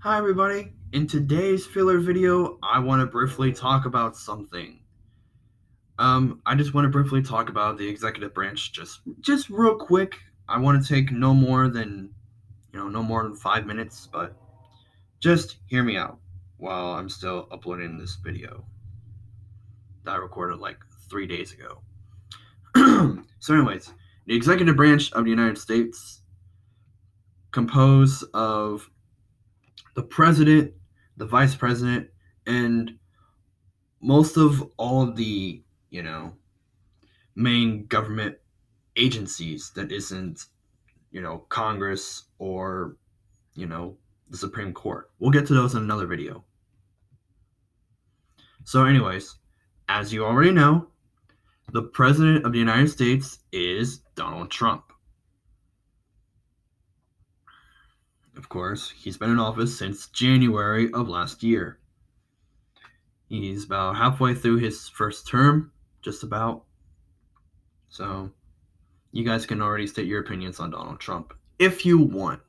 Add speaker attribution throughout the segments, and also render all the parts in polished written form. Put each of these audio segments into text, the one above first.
Speaker 1: Hi everybody, in today's filler video, I want to briefly talk about something. I just want to briefly talk about the executive branch, just real quick. I want to take no more than 5 minutes, but just hear me out while I'm still uploading this video that I recorded like 3 days ago. So anyways, the executive branch of the United States composed of the president, the vice president, and most of all of the, main government agencies that isn't, Congress or, the Supreme Court. We'll get to those in another video. So, anyways, as you already know, the President of the United States is Donald Trump. Of course, he's been in office since January of last year. He's about halfway through his first term, just about. So, you guys can already state your opinions on Donald Trump if you want.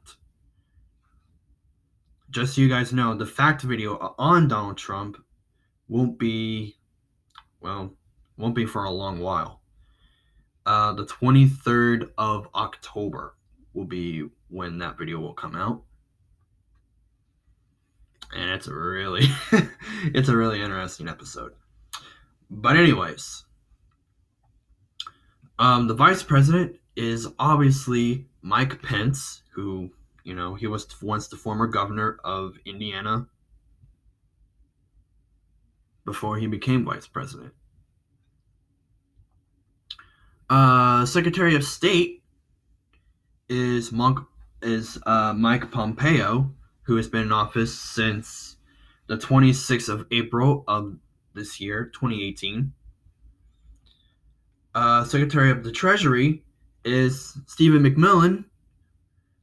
Speaker 1: Just so you guys know, the fact video on Donald Trump won't be for a long while. The 23rd of October will be when that video will come out. And it's a really interesting episode. But anyways, the vice president is obviously Mike Pence, who, he was once the former governor of Indiana before he became vice president. Secretary of State is Mike Pompeo, who has been in office since the 26th of April of this year, 2018. Secretary of the Treasury is Stephen McMillan,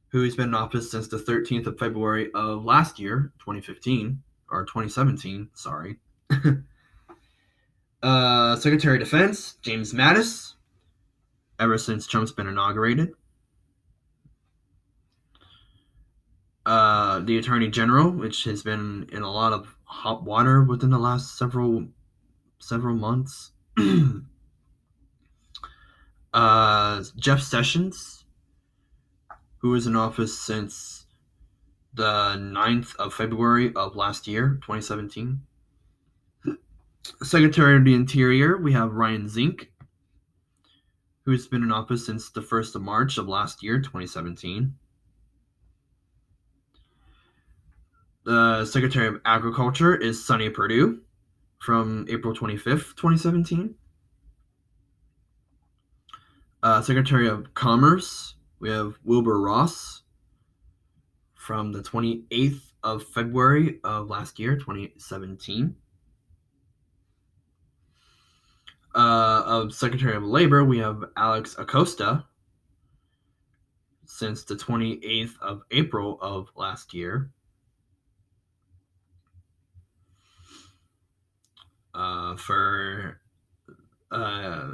Speaker 1: who has been in office since the 13th of February of last year, 2017, sorry. Secretary of Defense, James Mattis, ever since Trump's been inaugurated. The Attorney General, which has been in a lot of hot water within the last several months. Jeff Sessions, who was in office since the 9th of February of last year, 2017. Secretary of the Interior, we have Ryan Zink, who's been in office since the 1st of March of last year, 2017. The Secretary of Agriculture is Sonny Perdue from April 25th, 2017. Secretary of Commerce, we have Wilbur Ross from the 28th of February of last year, 2017. Of Secretary of Labor, we have Alex Acosta since the 28th of April of last year. For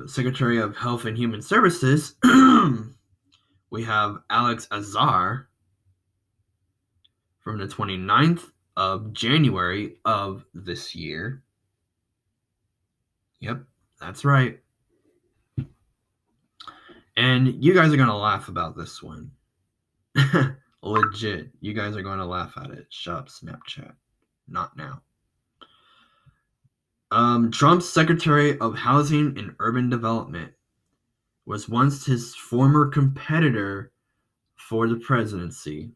Speaker 1: Secretary of Health and Human Services, we have Alex Azar from the 29th of January of this year. Yep, that's right. And you guys are going to laugh about this one. Legit. You guys are going to laugh at it. Shut up, Snapchat. Not now. Trump's Secretary of Housing and Urban Development was once his former competitor for the presidency,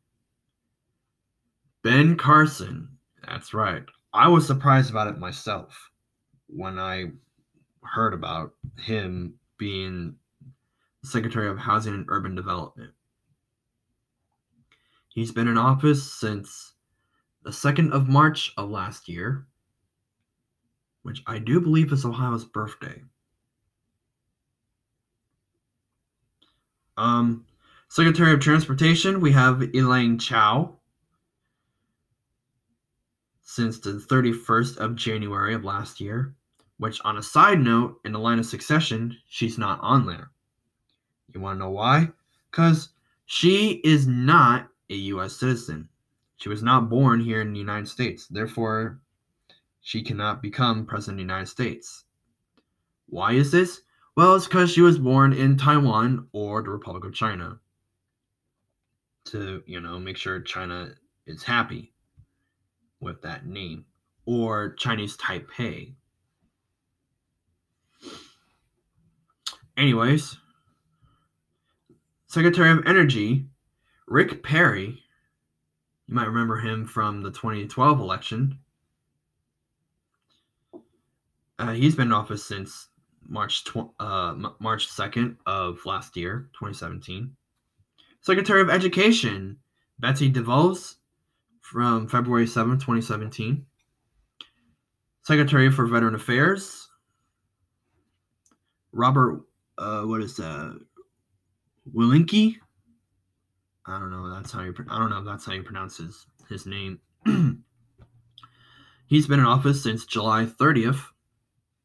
Speaker 1: Ben Carson. That's right. I was surprised about it myself when I heard about him being Secretary of Housing and Urban Development. He's been in office since the 2nd of March of last year, which I do believe is Ohio's birthday. Secretary of Transportation, we have Elaine Chao since the 31st of January of last year, which, on a side note, in the line of succession, she's not on there. You want to know why? Because she is not a U.S. citizen. She was not born here in the United States. Therefore, she cannot become president of the United States. Why is this? Well, it's because she was born in Taiwan or the Republic of China. To, make sure China is happy with that name. Or Chinese Taipei. Anyways, Secretary of Energy, Rick Perry, you might remember him from the 2012 election. He's been in office since March 2nd of last year, 2017. Secretary of Education, Betsy DeVos, from February 7th, 2017. Secretary for Veteran Affairs, Robert, Wilinke? I don't know if that's how you pronounce his name. He's been in office since July 30th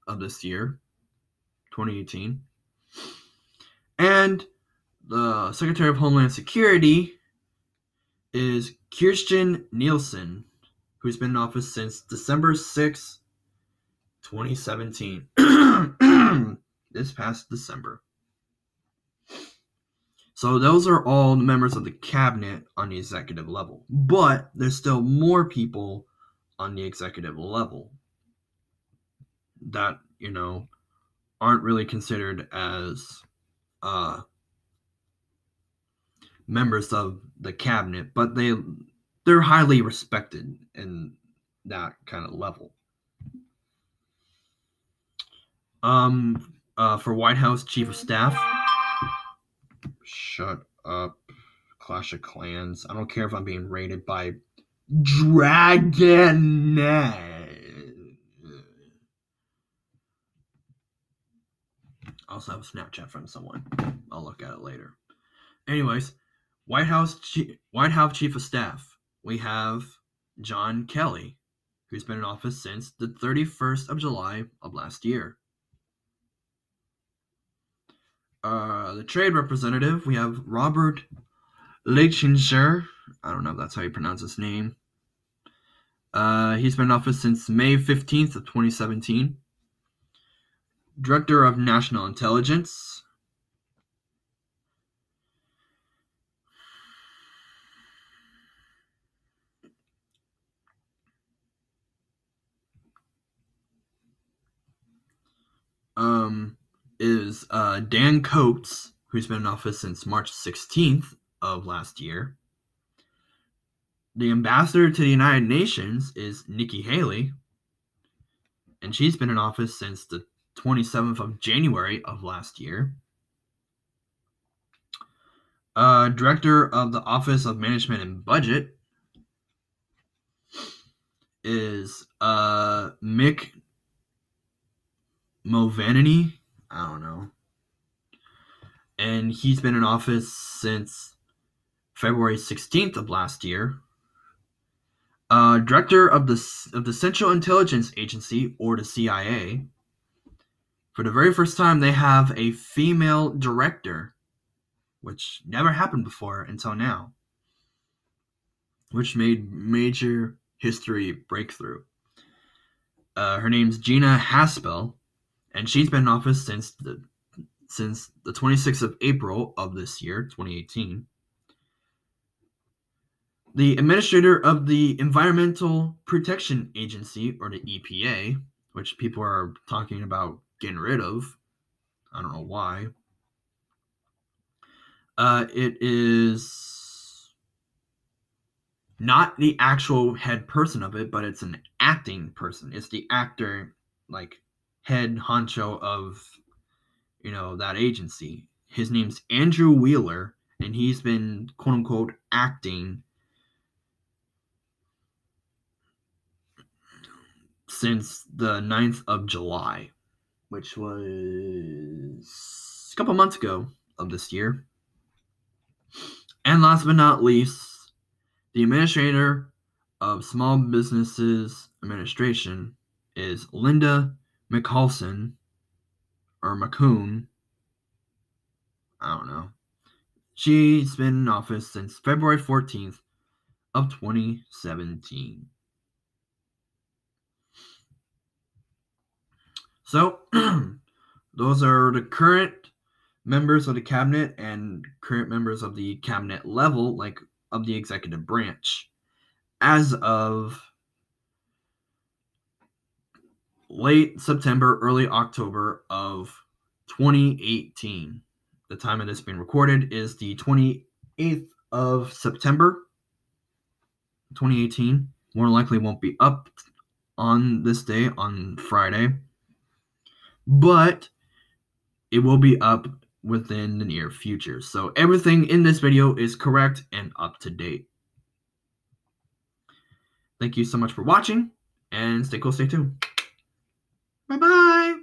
Speaker 1: of this year, 2018. And the Secretary of Homeland Security is Kirstjen Nielsen, who's been in office since December 6th, 2017. This past December. So those are all the members of the cabinet on the executive level. But there's still more people on the executive level that, aren't really considered as members of the cabinet, but they're highly respected in that kind of level. For White House Chief of Staff, shut up, Clash of Clans. I don't care if I'm being rated by Dragon. I also have a Snapchat from someone. I'll look at it later. Anyways, White House Chief of Staff. We have John Kelly, who's been in office since the 31st of July of last year. The trade representative, we have Robert Leichinger. I don't know if that's how you pronounce his name. He's been in office since May 15th of 2017. Director of National Intelligence. Is Dan Coats, who's been in office since March 16th of last year. The ambassador to the United Nations is Nikki Haley, and she's been in office since the 27th of January of last year. Director of the Office of Management and Budget is Mick Mulvaney. I don't know. And he's been in office since February 16th of last year. Director of the Central Intelligence Agency, or the CIA. For the very first time, they have a female director, which never happened before until now, which made major history breakthrough. Her name's Gina Haspel, and she's been in office since the 26th of April of this year, 2018. The administrator of the Environmental Protection Agency, or the EPA, which people are talking about getting rid of. I don't know why. It is not the actual head person of it, but it's an acting person. It's the actor, head honcho of, that agency. His name's Andrew Wheeler, and he's been, quote-unquote, acting since the 9th of July, which was a couple months ago of this year. And last but not least, the administrator of Small Businesses Administration is Linda McCaulson, or McCoon. I don't know. She's been in office since February 14th of 2017. So, those are the current members of the cabinet and current members of the cabinet level, like of the executive branch, as of late September, early October of 2018. The time it is being recorded is the 28th of September, 2018. More likely won't be up on this day, on Friday, but it will be up within the near future. So everything in this video is correct and up to date. Thank you so much for watching, and stay cool, stay tuned. Bye-bye!